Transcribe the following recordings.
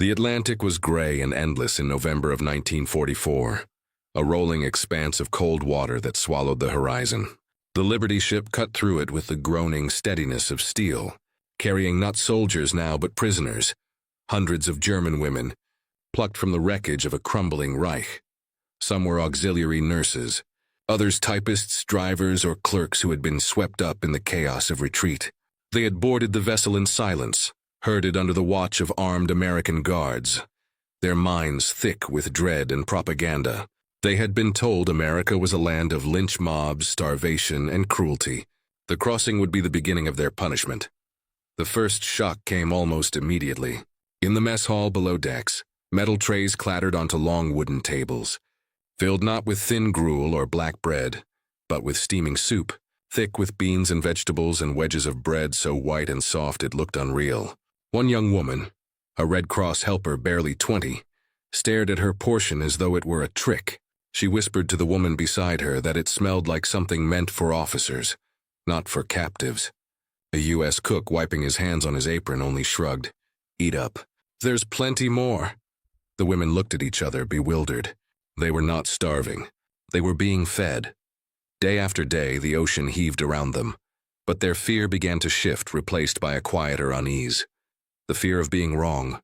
The Atlantic was gray and endless in November of 1944, a rolling expanse of cold water that swallowed the horizon. The Liberty ship cut through it with the groaning steadiness of steel, carrying not soldiers now but prisoners, hundreds of German women, plucked from the wreckage of a crumbling Reich. Some were auxiliary nurses, others typists, drivers, or clerks who had been swept up in the chaos of retreat. They had boarded the vessel in silence, herded under the watch of armed American guards, their minds thick with dread and propaganda. They had been told America was a land of lynch mobs, starvation, and cruelty. The crossing would be the beginning of their punishment. The first shock came almost immediately. In the mess hall below decks, metal trays clattered onto long wooden tables, filled not with thin gruel or black bread, but with steaming soup, thick with beans and vegetables and wedges of bread so white and soft it looked unreal. One young woman, a Red Cross helper barely 20, stared at her portion as though it were a trick. She whispered to the woman beside her that it smelled like something meant for officers, not for captives. A U.S. cook, wiping his hands on his apron, only shrugged. "Eat up. There's plenty more." The women looked at each other, bewildered. They were not starving. They were being fed. Day after day, the ocean heaved around them, but their fear began to shift, replaced by a quieter unease. The fear of being wrong.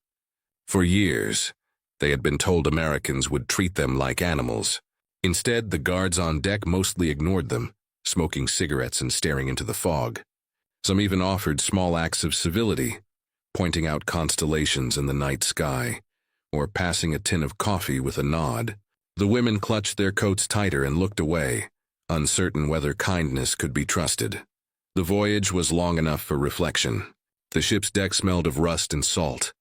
For years, they had been told Americans would treat them like animals. Instead, the guards on deck mostly ignored them, smoking cigarettes and staring into the fog. Some even offered small acts of civility, pointing out constellations in the night sky, or passing a tin of coffee with a nod. The women clutched their coats tighter and looked away, uncertain whether kindness could be trusted. The voyage was long enough for reflection. The ship's deck smelled of rust and salt,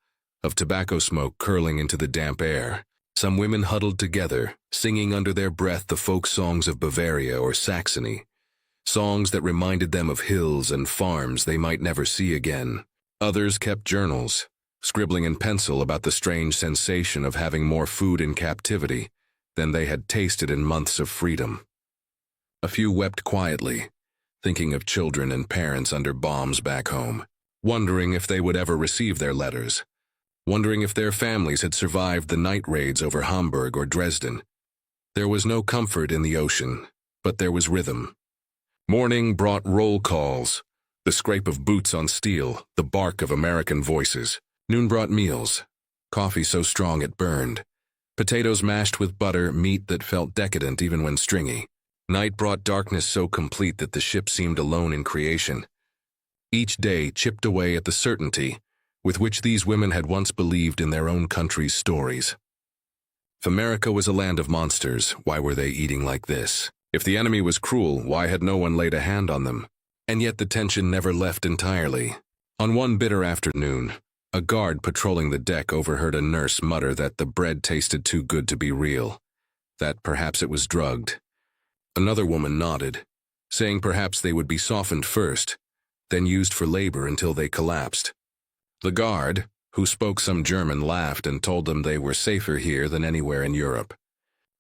of tobacco smoke curling into the damp air. Some women huddled together, singing under their breath the folk songs of Bavaria or Saxony, songs that reminded them of hills and farms they might never see again. Others kept journals, scribbling in pencil about the strange sensation of having more food in captivity than they had tasted in months of freedom. A few wept quietly, thinking of children and parents under bombs back home, wondering if they would ever receive their letters, wondering if their families had survived the night raids over Hamburg or Dresden. There was no comfort in the ocean, but there was rhythm. Morning brought roll calls, the scrape of boots on steel, the bark of American voices. Noon brought meals, coffee so strong it burned, potatoes mashed with butter, meat that felt decadent even when stringy. Night brought darkness so complete that the ship seemed alone in creation. Each day chipped away at the certainty with which these women had once believed in their own country's stories. If America was a land of monsters, why were they eating like this? If the enemy was cruel, why had no one laid a hand on them? And yet the tension never left entirely. On one bitter afternoon, a guard patrolling the deck overheard a nurse mutter that the bread tasted too good to be real, that perhaps it was drugged. Another woman nodded, saying perhaps they would be softened first, then used for labor until they collapsed. The guard, who spoke some German, laughed and told them they were safer here than anywhere in Europe.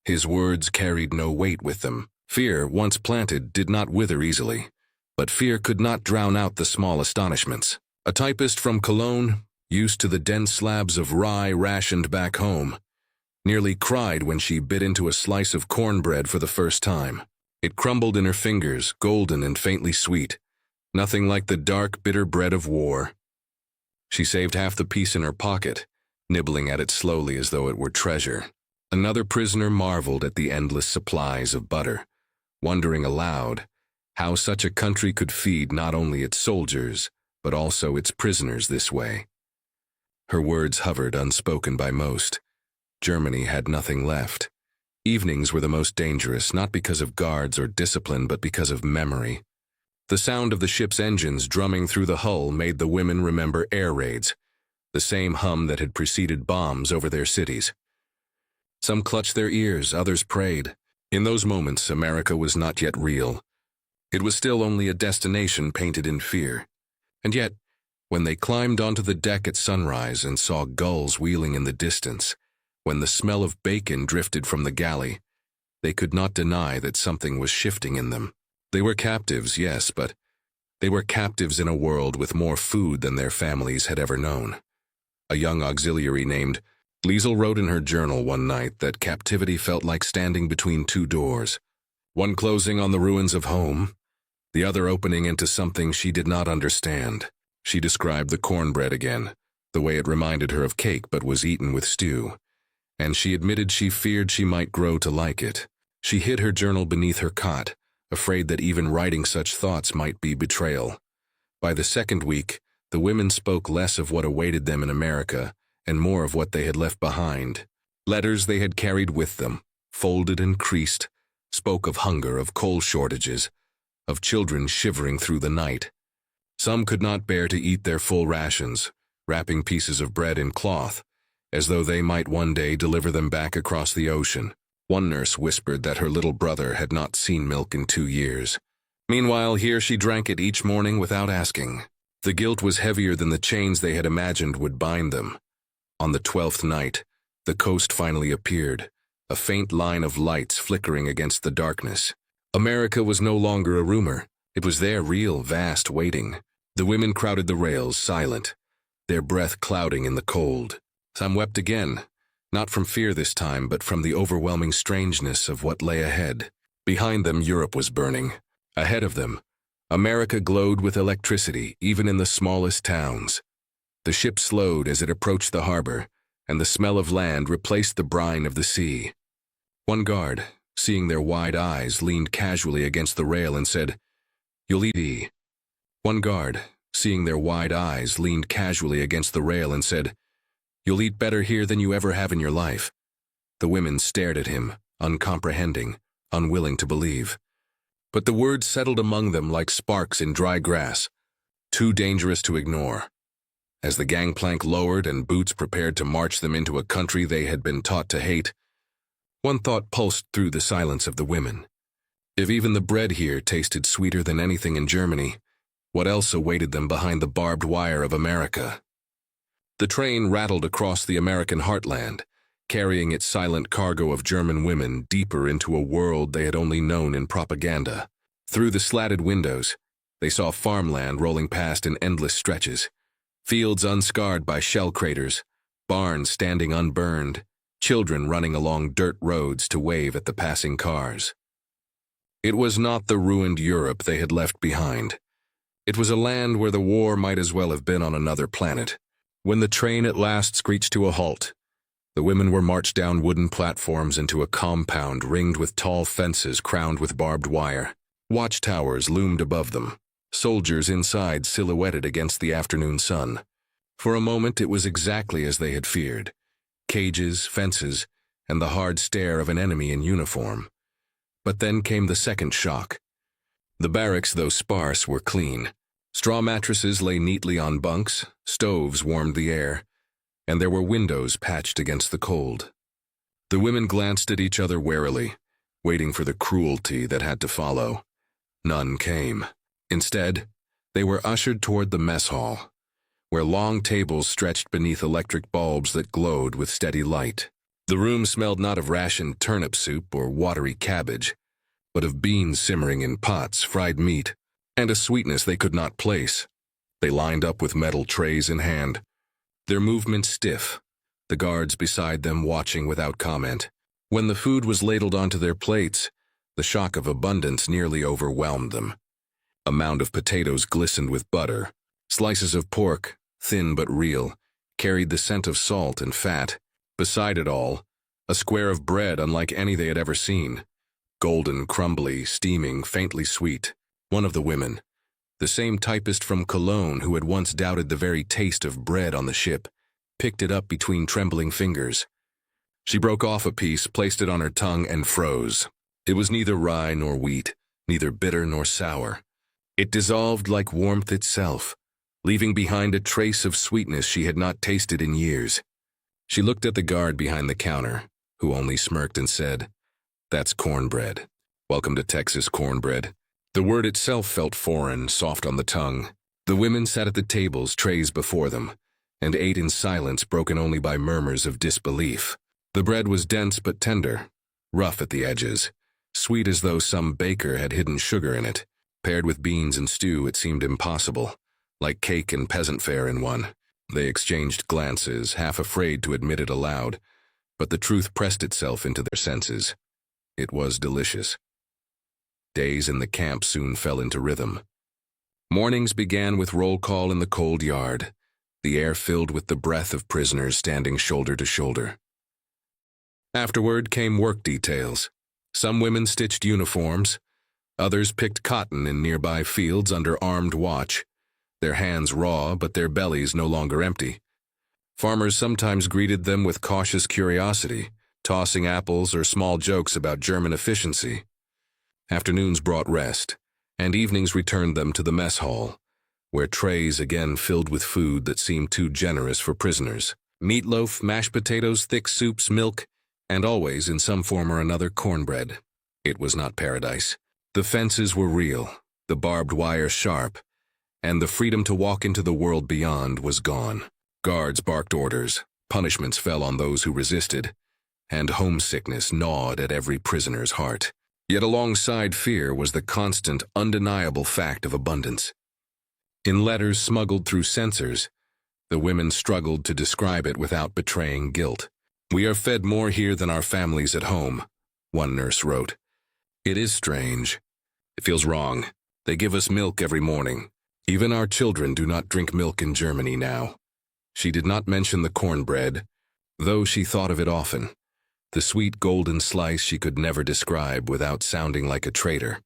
His words carried no weight with them. Fear, once planted, did not wither easily, but fear could not drown out the small astonishments. A typist from Cologne, used to the dense slabs of rye rationed back home, nearly cried when she bit into a slice of cornbread for the first time. It crumbled in her fingers, golden and faintly sweet, nothing like the dark, bitter bread of war. She saved half the piece in her pocket, nibbling at it slowly as though it were treasure. Another prisoner marveled at the endless supplies of butter, wondering aloud how such a country could feed not only its soldiers, but also its prisoners this way. Her words hovered unspoken by most. Germany had nothing left. Evenings were the most dangerous, not because of guards or discipline, but because of memory. The sound of the ship's engines drumming through the hull made the women remember air raids, the same hum that had preceded bombs over their cities. Some clutched their ears, others prayed. In those moments, America was not yet real. It was still only a destination painted in fear. And yet, when they climbed onto the deck at sunrise and saw gulls wheeling in the distance, when the smell of bacon drifted from the galley, they could not deny that something was shifting in them. They were captives, yes, but they were captives in a world with more food than their families had ever known. a young auxiliary named Liesel wrote in her journal one night that captivity felt like standing between two doors, one closing on the ruins of home, the other opening into something she did not understand. She described the cornbread again, the way it reminded her of cake but was eaten with stew, and she admitted she feared she might grow to like it. She hid her journal beneath her cot, afraid that even writing such thoughts might be betrayal. By the second week, the women spoke less of what awaited them in America and more of what they had left behind. Letters they had carried with them, folded and creased, spoke of hunger, of coal shortages, of children shivering through the night. Some could not bear to eat their full rations, wrapping pieces of bread in cloth, as though they might one day deliver them back across the ocean. One nurse whispered that her little brother had not seen milk in 2 years. Meanwhile, here she drank it each morning without asking. The guilt was heavier than the chains they had imagined would bind them. On the 12th night, the coast finally appeared, a faint line of lights flickering against the darkness. America was no longer a rumor. It was there, real, vast, waiting. The women crowded the rails, silent, their breath clouding in the cold. Some wept again, not from fear this time, but from the overwhelming strangeness of what lay ahead. Behind them, Europe was burning. Ahead of them, America glowed with electricity, even in the smallest towns. The ship slowed as it approached the harbor, and the smell of land replaced the brine of the sea. One guard, seeing their wide eyes, leaned casually against the rail and said, "You'll eat." One guard, seeing their wide eyes, leaned casually against the rail and said, "You'll eat better here than you ever have in your life." The women stared at him, uncomprehending, unwilling to believe. But the words settled among them like sparks in dry grass, too dangerous to ignore. As the gangplank lowered and boots prepared to march them into a country they had been taught to hate, one thought pulsed through the silence of the women. If even the bread here tasted sweeter than anything in Germany, what else awaited them behind the barbed wire of America? The train rattled across the American heartland, carrying its silent cargo of German women deeper into a world they had only known in propaganda. Through the slatted windows, they saw farmland rolling past in endless stretches, fields unscarred by shell craters, barns standing unburned, children running along dirt roads to wave at the passing cars. It was not the ruined Europe they had left behind. It was a land where the war might as well have been on another planet. When the train at last screeched to a halt, the women were marched down wooden platforms into a compound ringed with tall fences crowned with barbed wire. Watchtowers loomed above them, soldiers inside silhouetted against the afternoon sun. For a moment it was exactly as they had feared. Cages, fences, and the hard stare of an enemy in uniform. But then came the second shock. The barracks, though sparse, were clean. Straw mattresses lay neatly on bunks, stoves warmed the air, and there were windows patched against the cold. The women glanced at each other warily, waiting for the cruelty that had to follow. None came. Instead, they were ushered toward the mess hall, where long tables stretched beneath electric bulbs that glowed with steady light. The room smelled not of rationed turnip soup or watery cabbage, but of beans simmering in pots, fried meat, and a sweetness they could not place. They lined up with metal trays in hand, their movements stiff, the guards beside them watching without comment. When the food was ladled onto their plates, the shock of abundance nearly overwhelmed them. A mound of potatoes glistened with butter. Slices of pork, thin but real, carried the scent of salt and fat. Beside it all, a square of bread unlike any they had ever seen. Golden, crumbly, steaming, faintly sweet. One of the women, the same typist from Cologne who had once doubted the very taste of bread on the ship, picked it up between trembling fingers. She broke off a piece, placed it on her tongue, and froze. It was neither rye nor wheat, neither bitter nor sour. It dissolved like warmth itself, leaving behind a trace of sweetness she had not tasted in years. She looked at the guard behind the counter, who only smirked and said, "That's cornbread. Welcome to Texas, cornbread." The word itself felt foreign, soft on the tongue. The women sat at the tables, trays before them, and ate in silence broken only by murmurs of disbelief. The bread was dense but tender, rough at the edges, sweet as though some baker had hidden sugar in it. Paired with beans and stew, it seemed impossible, like cake and peasant fare in one. They exchanged glances, half afraid to admit it aloud, but the truth pressed itself into their senses. It was delicious. Days in the camp soon fell into rhythm. Mornings began with roll call in the cold yard, the air filled with the breath of prisoners standing shoulder to shoulder. Afterward came work details. Some women stitched uniforms, others picked cotton in nearby fields under armed watch, their hands raw but their bellies no longer empty. Farmers sometimes greeted them with cautious curiosity, tossing apples or small jokes about German efficiency. Afternoons brought rest, and evenings returned them to the mess hall, where trays again filled with food that seemed too generous for prisoners. Meatloaf, mashed potatoes, thick soups, milk, and always, in some form or another, cornbread. It was not paradise. The fences were real, the barbed wire sharp, and the freedom to walk into the world beyond was gone. Guards barked orders, punishments fell on those who resisted, and homesickness gnawed at every prisoner's heart. Yet alongside fear was the constant, undeniable fact of abundance. In letters smuggled through censors, the women struggled to describe it without betraying guilt. "We are fed more here than our families at home," one nurse wrote. "It is strange. It feels wrong. They give us milk every morning. Even our children do not drink milk in Germany now." She did not mention the cornbread, though she thought of it often. The sweet golden slice she could never describe without sounding like a traitor.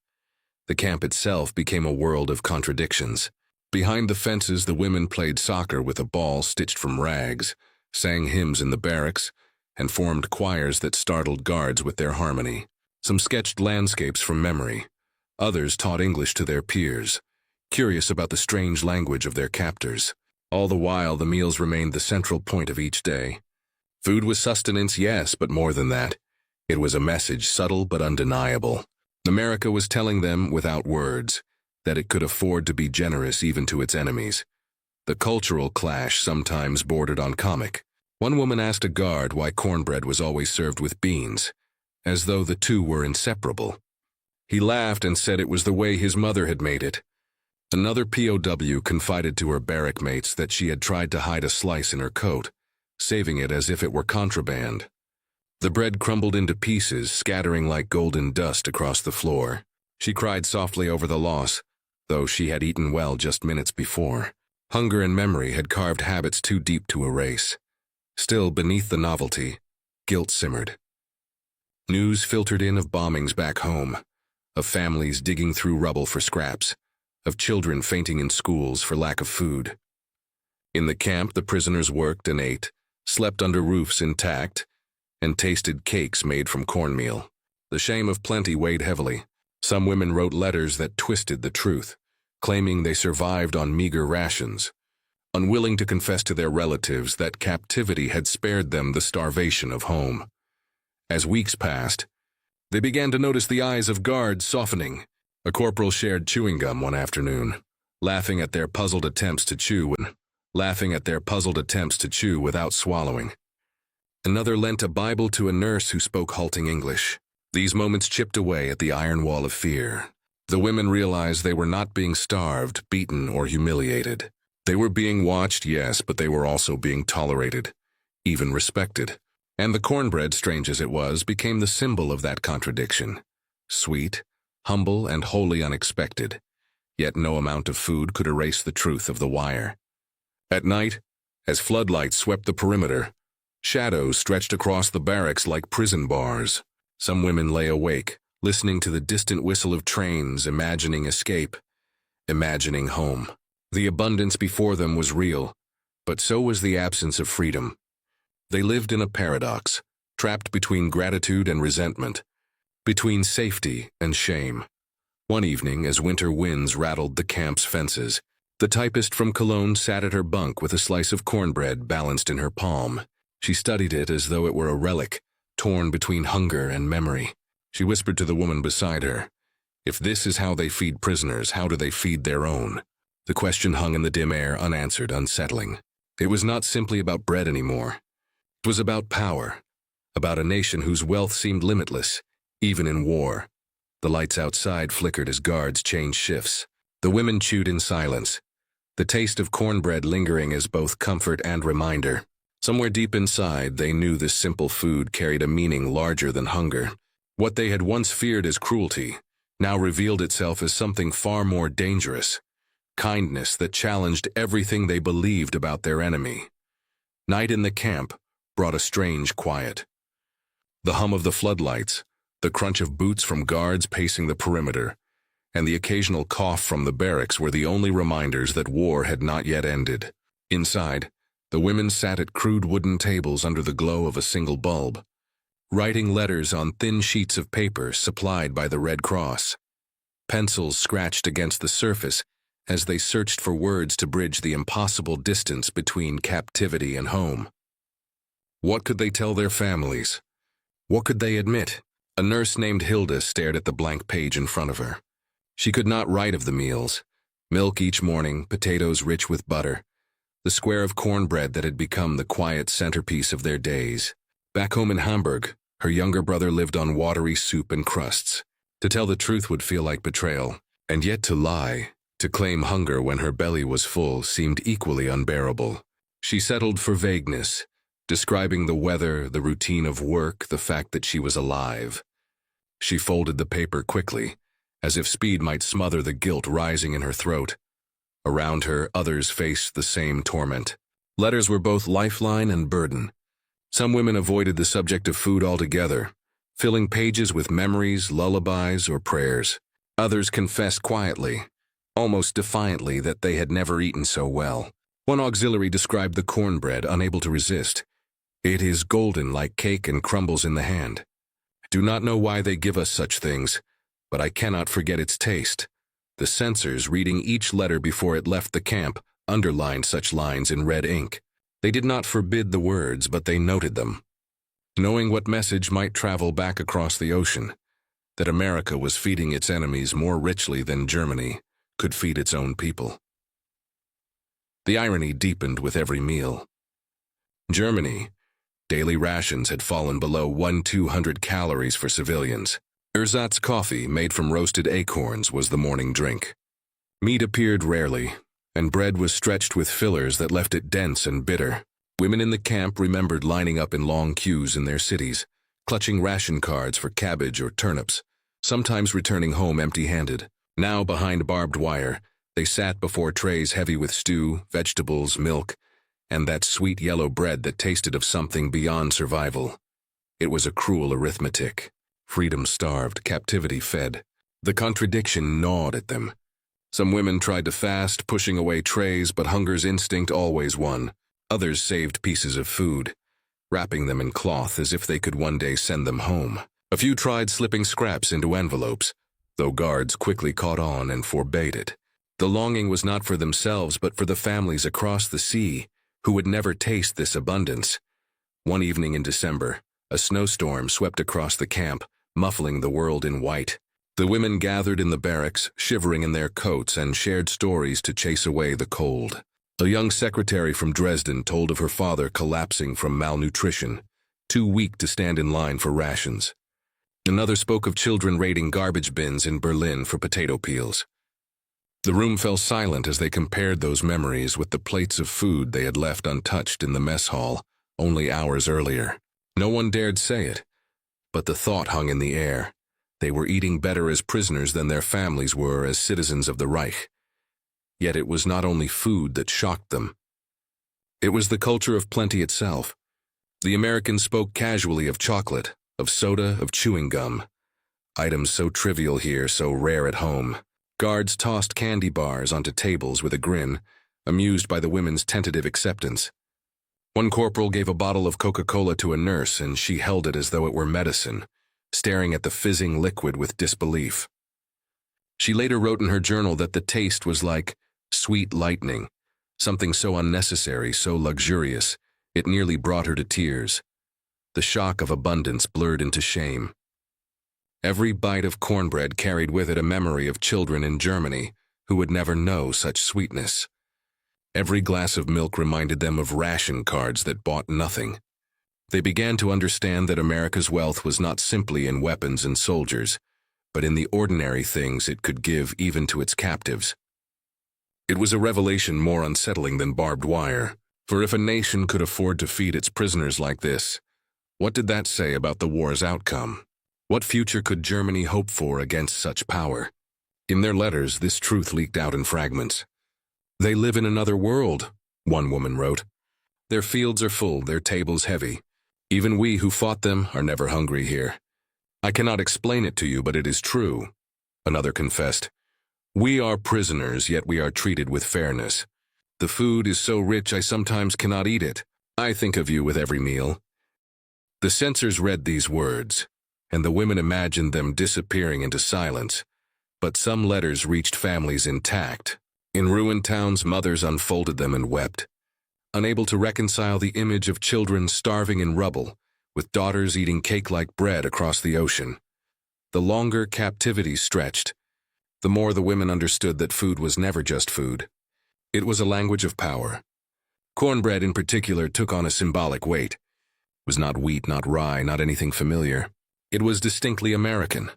The camp itself became a world of contradictions. Behind the fences, the women played soccer with a ball stitched from rags, sang hymns in the barracks, and formed choirs that startled guards with their harmony. Some sketched landscapes from memory. Others taught English to their peers, curious about the strange language of their captors. All the while, the meals remained the central point of each day. Food was sustenance, yes, but more than that. It was a message subtle but undeniable. America was telling them, without words, that it could afford to be generous even to its enemies. The cultural clash sometimes bordered on comic. One woman asked a guard why cornbread was always served with beans, as though the two were inseparable. He laughed and said it was the way his mother had made it. Another POW confided to her barrack mates that she had tried to hide a slice in her coat, saving it as if it were contraband. The bread crumbled into pieces, scattering like golden dust across the floor. She cried softly over the loss, though she had eaten well just minutes before. Hunger and memory had carved habits too deep to erase. Still, beneath the novelty, guilt simmered. News filtered in of bombings back home, of families digging through rubble for scraps, of children fainting in schools for lack of food. In the camp, the prisoners worked and ate, slept under roofs intact, and tasted cakes made from cornmeal. The shame of plenty weighed heavily. Some women wrote letters that twisted the truth, claiming they survived on meager rations, unwilling to confess to their relatives that captivity had spared them the starvation of home. As weeks passed, they began to notice the eyes of guards softening. A corporal shared chewing gum one afternoon, laughing at their puzzled attempts to chew without swallowing. Another lent a Bible to a nurse who spoke halting English. These moments chipped away at the iron wall of fear. The women realized they were not being starved, beaten, or humiliated. They were being watched, yes, but they were also being tolerated, even respected. And the cornbread, strange as it was, became the symbol of that contradiction. Sweet, humble, and wholly unexpected. Yet no amount of food could erase the truth of the wire. At night, as floodlights swept the perimeter, shadows stretched across the barracks like prison bars. Some women lay awake, listening to the distant whistle of trains, imagining escape, imagining home. The abundance before them was real, but so was the absence of freedom. They lived in a paradox, trapped between gratitude and resentment, between safety and shame. One evening, as winter winds rattled the camp's fences, the typist from Cologne sat at her bunk with a slice of cornbread balanced in her palm. She studied it as though it were a relic, torn between hunger and memory. She whispered to the woman beside her, "If this is how they feed prisoners, how do they feed their own?" The question hung in the dim air, unanswered, unsettling. It was not simply about bread anymore. It was about power, about a nation whose wealth seemed limitless, even in war. The lights outside flickered as guards changed shifts. The women chewed in silence, the taste of cornbread lingering as both comfort and reminder. Somewhere deep inside, they knew this simple food carried a meaning larger than hunger. What they had once feared as cruelty now revealed itself as something far more dangerous, kindness that challenged everything they believed about their enemy. Night in the camp brought a strange quiet. The hum of the floodlights, the crunch of boots from guards pacing the perimeter, and the occasional cough from the barracks were the only reminders that war had not yet ended. Inside, the women sat at crude wooden tables under the glow of a single bulb, writing letters on thin sheets of paper supplied by the Red Cross. Pencils scratched against the surface as they searched for words to bridge the impossible distance between captivity and home. What could they tell their families? What could they admit? A nurse named Hilda stared at the blank page in front of her. She could not write of the meals: milk each morning, potatoes rich with butter, the square of cornbread that had become the quiet centerpiece of their days. Back home in Hamburg, her younger brother lived on watery soup and crusts. To tell the truth would feel like betrayal, and yet to lie, to claim hunger when her belly was full, seemed equally unbearable. She settled for vagueness, describing the weather, the routine of work, the fact that she was alive. She folded the paper quickly, as if speed might smother the guilt rising in her throat. Around her, others faced the same torment. Letters were both lifeline and burden. Some women avoided the subject of food altogether, filling pages with memories, lullabies, or prayers. Others confessed quietly, almost defiantly, that they had never eaten so well. One auxiliary described the cornbread, unable to resist. "It is golden like cake and crumbles in the hand. I do not know why they give us such things, but I cannot forget its taste." The censors, reading each letter before it left the camp, underlined such lines in red ink. They did not forbid the words, but they noted them, knowing what message might travel back across the ocean, that America was feeding its enemies more richly than Germany could feed its own people. The irony deepened with every meal. Germany, daily rations had fallen below 1,200 calories for civilians. Ersatz coffee, made from roasted acorns, was the morning drink. Meat appeared rarely, and bread was stretched with fillers that left it dense and bitter. Women in the camp remembered lining up in long queues in their cities, clutching ration cards for cabbage or turnips, sometimes returning home empty-handed. Now, behind barbed wire, they sat before trays heavy with stew, vegetables, milk, and that sweet yellow bread that tasted of something beyond survival. It was a cruel arithmetic. Freedom starved, captivity fed. The contradiction gnawed at them. Some women tried to fast, pushing away trays, but hunger's instinct always won. Others saved pieces of food, wrapping them in cloth as if they could one day send them home. A few tried slipping scraps into envelopes, though guards quickly caught on and forbade it. The longing was not for themselves, but for the families across the sea who would never taste this abundance. One evening in December, a snowstorm swept across the camp, muffling the world in white. The women gathered in the barracks, shivering in their coats, and shared stories to chase away the cold. A young secretary from Dresden told of her father collapsing from malnutrition, too weak to stand in line for rations. Another spoke of children raiding garbage bins in Berlin for potato peels. The room fell silent as they compared those memories with the plates of food they had left untouched in the mess hall only hours earlier. No one dared say it, but the thought hung in the air. They were eating better as prisoners than their families were as citizens of the Reich. Yet it was not only food that shocked them. It was the culture of plenty itself. The Americans spoke casually of chocolate, of soda, of chewing gum. Items so trivial here, so rare at home. Guards tossed candy bars onto tables with a grin, amused by the women's tentative acceptance. One corporal gave a bottle of Coca-Cola to a nurse, and she held it as though it were medicine, staring at the fizzing liquid with disbelief. She later wrote in her journal that the taste was like sweet lightning, something so unnecessary, so luxurious, it nearly brought her to tears. The shock of abundance blurred into shame. Every bite of cornbread carried with it a memory of children in Germany who would never know such sweetness. Every glass of milk reminded them of ration cards that bought nothing. They began to understand that America's wealth was not simply in weapons and soldiers, but in the ordinary things it could give even to its captives. It was a revelation more unsettling than barbed wire, for if a nation could afford to feed its prisoners like this, what did that say about the war's outcome? What future could Germany hope for against such power? In their letters, this truth leaked out in fragments. "They live in another world," one woman wrote. "Their fields are full, their tables heavy. Even we who fought them are never hungry here. I cannot explain it to you, but it is true." Another confessed, "We are prisoners, yet we are treated with fairness. The food is so rich I sometimes cannot eat it. I think of you with every meal." The censors read these words, and the women imagined them disappearing into silence. But some letters reached families intact. In ruined towns, mothers unfolded them and wept, unable to reconcile the image of children starving in rubble, with daughters eating cake-like bread across the ocean. The longer captivity stretched, the more the women understood that food was never just food. It was a language of power. Cornbread in particular took on a symbolic weight. It was not wheat, not rye, not anything familiar. It was distinctly American,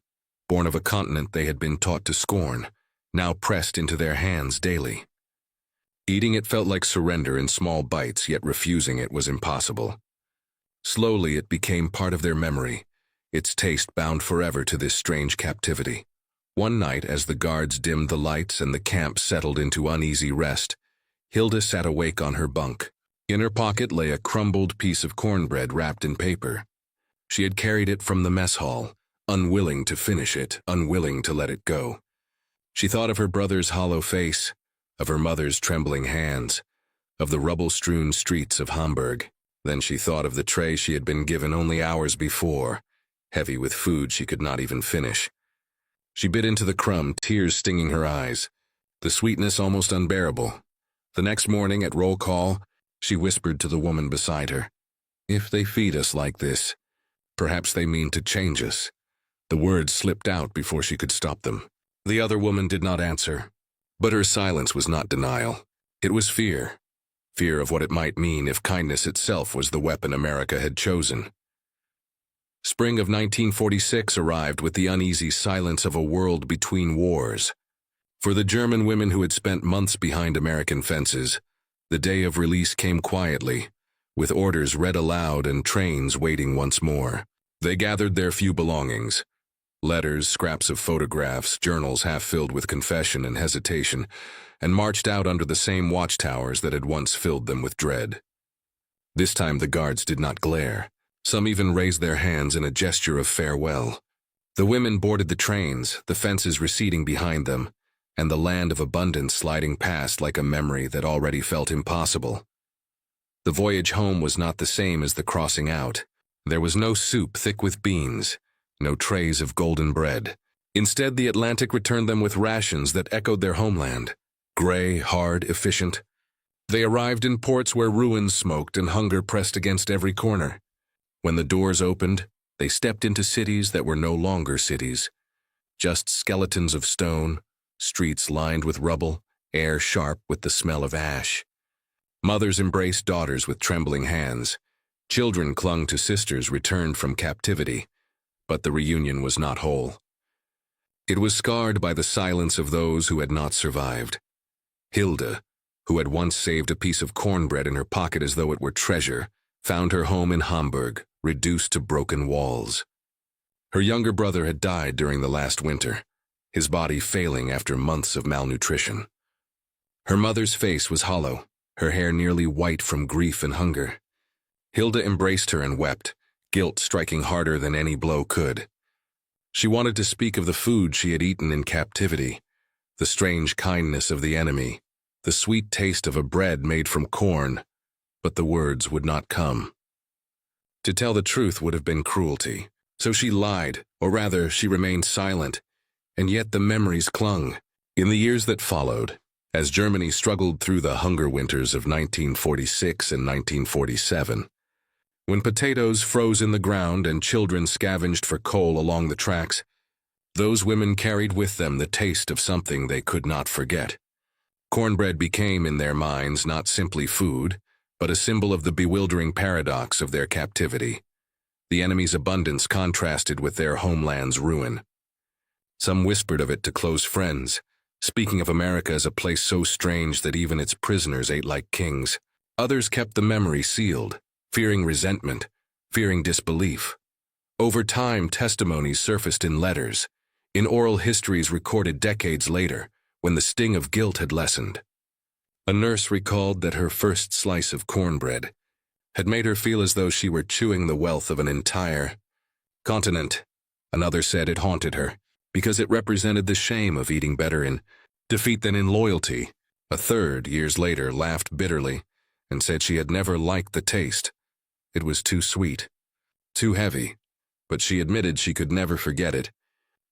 born of a continent they had been taught to scorn, now pressed into their hands daily. Eating it felt like surrender in small bites, yet refusing it was impossible. Slowly it became part of their memory, its taste bound forever to this strange captivity. One night, as the guards dimmed the lights and the camp settled into uneasy rest, Hilda sat awake on her bunk. In her pocket lay a crumbled piece of cornbread wrapped in paper. She had carried it from the mess hall, unwilling to finish it, unwilling to let it go. She thought of her brother's hollow face, of her mother's trembling hands, of the rubble-strewn streets of Hamburg. Then she thought of the tray she had been given only hours before, heavy with food she could not even finish. She bit into the crumb, tears stinging her eyes, the sweetness almost unbearable. The next morning, at roll call, she whispered to the woman beside her, "If they feed us like this, perhaps they mean to change us." The words slipped out before she could stop them. The other woman did not answer, but her silence was not denial. It was fear. Fear of what it might mean if kindness itself was the weapon America had chosen. Spring of 1946 arrived with the uneasy silence of a world between wars. For the German women who had spent months behind American fences, the day of release came quietly, with orders read aloud and trains waiting once more. They gathered their few belongings, letters, scraps of photographs, journals half filled with confession and hesitation, and marched out under the same watchtowers that had once filled them with dread. This time the guards did not glare. Some even raised their hands in a gesture of farewell. The women boarded the trains, the fences receding behind them, and the land of abundance sliding past like a memory that already felt impossible. The voyage home was not the same as the crossing out. There was no soup thick with beans, no trays of golden bread. Instead, the Atlantic returned them with rations that echoed their homeland. Gray, hard, efficient. They arrived in ports where ruins smoked and hunger pressed against every corner. When the doors opened, they stepped into cities that were no longer cities. Just skeletons of stone, streets lined with rubble, air sharp with the smell of ash. Mothers embraced daughters with trembling hands. Children clung to sisters returned from captivity, but the reunion was not whole. It was scarred by the silence of those who had not survived. Hilda, who had once saved a piece of cornbread in her pocket as though it were treasure, found her home in Hamburg, reduced to broken walls. Her younger brother had died during the last winter, his body failing after months of malnutrition. Her mother's face was hollow, her hair nearly white from grief and hunger. Hilda embraced her and wept, guilt striking harder than any blow could. She wanted to speak of the food she had eaten in captivity, the strange kindness of the enemy, the sweet taste of a bread made from corn, but the words would not come. To tell the truth would have been cruelty, so she lied, or rather, she remained silent, and yet the memories clung. In the years that followed, as Germany struggled through the hunger winters of 1946 and 1947, when potatoes froze in the ground and children scavenged for coal along the tracks, those women carried with them the taste of something they could not forget. Cornbread became, in their minds, not simply food, but a symbol of the bewildering paradox of their captivity. The enemy's abundance contrasted with their homeland's ruin. Some whispered of it to close friends, speaking of America as a place so strange that even its prisoners ate like kings. Others kept the memory sealed, fearing resentment, fearing disbelief. Over time, testimonies surfaced in letters, in oral histories recorded decades later, when the sting of guilt had lessened. A nurse recalled that her first slice of cornbread had made her feel as though she were chewing the wealth of an entire continent. Another said it haunted her, because it represented the shame of eating better in defeat than in loyalty. A third, years later, laughed bitterly and said she had never liked the taste. It was too sweet, too heavy, but she admitted she could never forget it,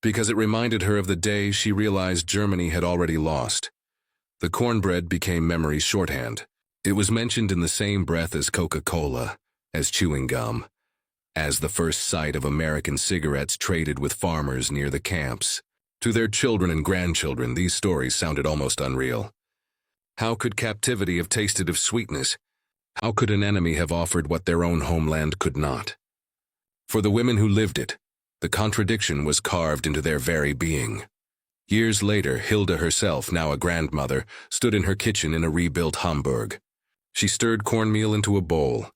because it reminded her of the day she realized Germany had already lost. The cornbread became memory's shorthand. It was mentioned in the same breath as Coca-Cola, as chewing gum, as the first sight of American cigarettes traded with farmers near the camps. To their children and grandchildren, these stories sounded almost unreal. How could captivity have tasted of sweetness? How could an enemy have offered what their own homeland could not? For the women who lived it, the contradiction was carved into their very being. Years later, Hilda herself, now a grandmother, stood in her kitchen in a rebuilt Hamburg. She stirred cornmeal into a bowl,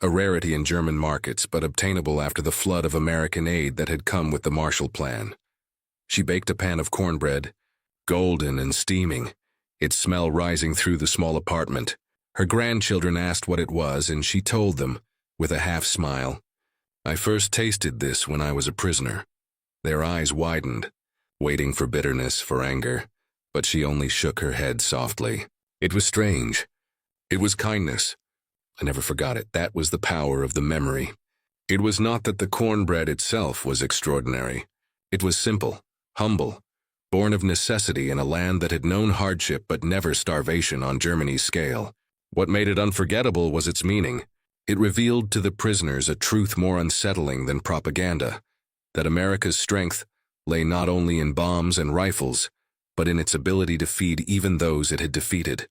a rarity in German markets but obtainable after the flood of American aid that had come with the Marshall Plan. She baked a pan of cornbread, golden and steaming, its smell rising through the small apartment. Her grandchildren asked what it was, and she told them, with a half-smile, "I first tasted this when I was a prisoner." Their eyes widened, waiting for bitterness, for anger, but she only shook her head softly. It was strange. It was kindness. I never forgot it. That was the power of the memory. It was not that the cornbread itself was extraordinary. It was simple, humble, born of necessity in a land that had known hardship but never starvation on Germany's scale. What made it unforgettable was its meaning. It revealed to the prisoners a truth more unsettling than propaganda, that America's strength lay not only in bombs and rifles, but in its ability to feed even those it had defeated.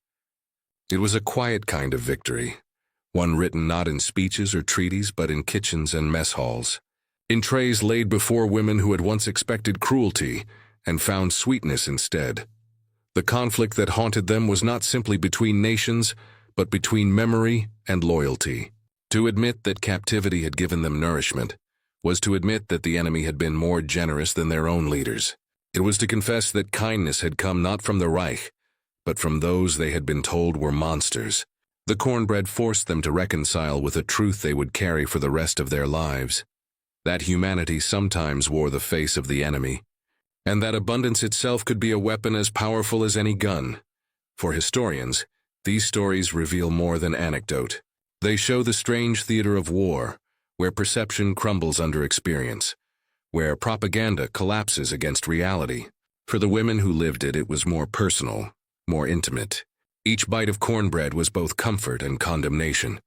It was a quiet kind of victory, one written not in speeches or treaties but in kitchens and mess halls, in trays laid before women who had once expected cruelty and found sweetness instead. The conflict that haunted them was not simply between nations, but between memory and loyalty. To admit that captivity had given them nourishment was to admit that the enemy had been more generous than their own leaders. It was to confess that kindness had come not from the Reich, but from those they had been told were monsters. The cornbread forced them to reconcile with a truth they would carry for the rest of their lives, that humanity sometimes wore the face of the enemy, and that abundance itself could be a weapon as powerful as any gun. For historians, these stories reveal more than anecdote. They show the strange theater of war, where perception crumbles under experience, where propaganda collapses against reality. For the women who lived it, it was more personal, more intimate. Each bite of cornbread was both comfort and condemnation,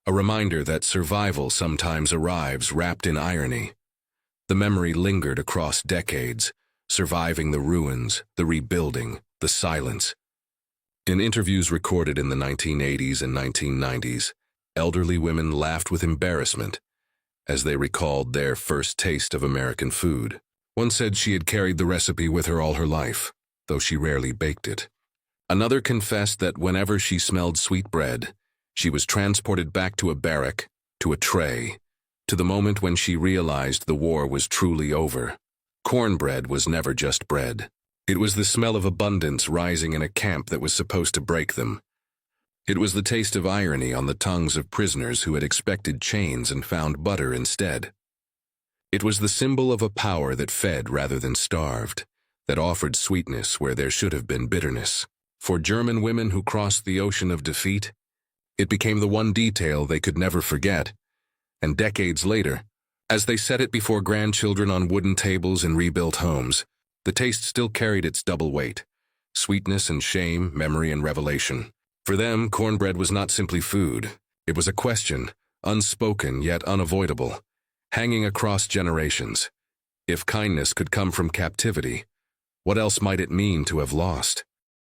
a reminder that survival sometimes arrives wrapped in irony. The memory lingered across decades, surviving the ruins, the rebuilding, the silence. In interviews recorded in the 1980s and 1990s, elderly women laughed with embarrassment as they recalled their first taste of American food. One said she had carried the recipe with her all her life, though she rarely baked it. Another confessed that whenever she smelled sweet bread, she was transported back to a barrack, to a tray, to the moment when she realized the war was truly over. Cornbread was never just bread. It was the smell of abundance rising in a camp that was supposed to break them. It was the taste of irony on the tongues of prisoners who had expected chains and found butter instead. It was the symbol of a power that fed rather than starved, that offered sweetness where there should have been bitterness. For German women who crossed the ocean of defeat, it became the one detail they could never forget. And decades later, as they set it before grandchildren on wooden tables in rebuilt homes, the taste still carried its double weight: sweetness and shame, memory and revelation. For them, cornbread was not simply food. It was a question, unspoken yet unavoidable, hanging across generations. If kindness could come from captivity, what else might it mean to have lost?